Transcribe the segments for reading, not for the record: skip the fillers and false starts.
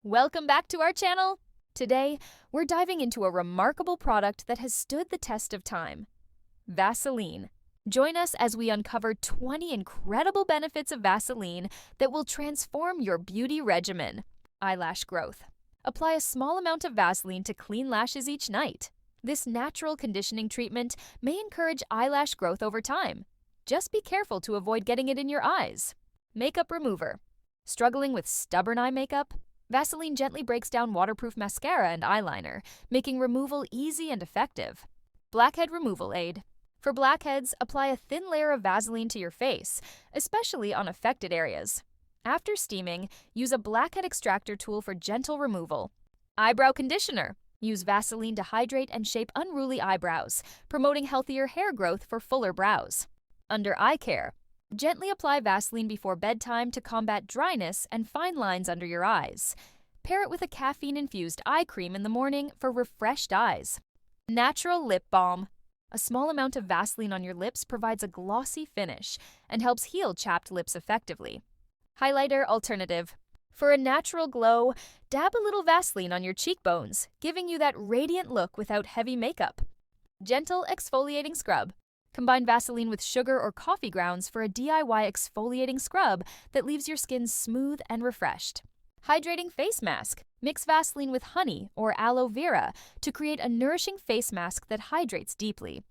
Welcome back to our channel! Today, we're diving into a remarkable product that has stood the test of time: Vaseline. Join us as we uncover 20 incredible benefits of Vaseline that will transform your beauty regimen. Eyelash growth. Apply a small amount of Vaseline to clean lashes each night. This natural conditioning treatment may encourage eyelash growth over time. Just be careful to avoid getting it in your eyes. Makeup remover. Struggling with stubborn eye makeup? Vaseline gently breaks down waterproof mascara and eyeliner, making removal easy and effective. Blackhead removal aid. For blackheads, apply a thin layer of Vaseline to your face, especially on affected areas. After steaming, use a blackhead extractor tool for gentle removal. Eyebrow conditioner. Use Vaseline to hydrate and shape unruly eyebrows, promoting healthier hair growth for fuller brows. Under eye care. Gently apply Vaseline before bedtime to combat dryness and fine lines under your eyes. Pair it with a caffeine-infused eye cream in the morning for refreshed eyes. Natural lip balm. A small amount of Vaseline on your lips provides a glossy finish and helps heal chapped lips effectively. Highlighter alternative. For a natural glow, dab a little Vaseline on your cheekbones, giving you that radiant look without heavy makeup. Gentle exfoliating scrub. Combine Vaseline with sugar or coffee grounds for a DIY exfoliating scrub that leaves your skin smooth and refreshed. Hydrating face mask. Mix Vaseline with honey or aloe vera to create a nourishing face mask that hydrates deeply.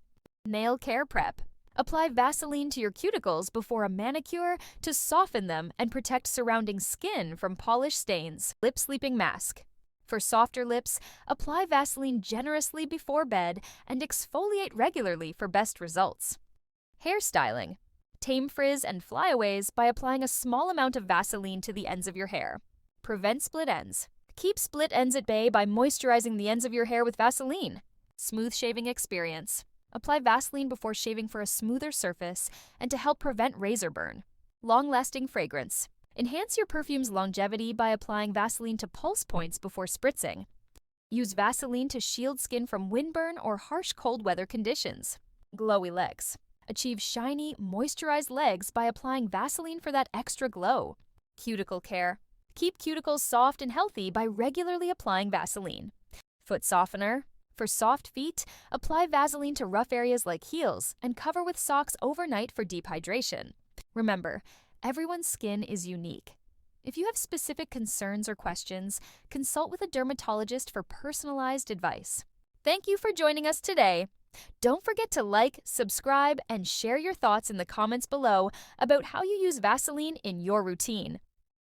Nail care prep. Apply Vaseline to your cuticles before a manicure to soften them and protect surrounding skin from polish stains. Lip sleeping mask. For softer lips, apply Vaseline generously before bed and exfoliate regularly for best results. Hairstyling. Tame frizz and flyaways by applying a small amount of Vaseline to the ends of your hair. Prevent split ends. Keep split ends at bay by moisturizing the ends of your hair with Vaseline. Smooth shaving experience. Apply Vaseline before shaving for a smoother surface and to help prevent razor burn. Long-lasting fragrance. Enhance your perfume's longevity by applying Vaseline to pulse points before spritzing. Use Vaseline to shield skin from windburn or harsh cold weather conditions. Glowy legs. Achieve shiny, moisturized legs by applying Vaseline for that extra glow. Cuticle care. Keep cuticles soft and healthy by regularly applying Vaseline. Foot softener. For soft feet, apply Vaseline to rough areas like heels and cover with socks overnight for deep hydration. Remember, everyone's skin is unique. If you have specific concerns or questions, consult with a dermatologist for personalized advice. Thank you for joining us today. Don't forget to like, subscribe, and share your thoughts in the comments below about how you use Vaseline in your routine.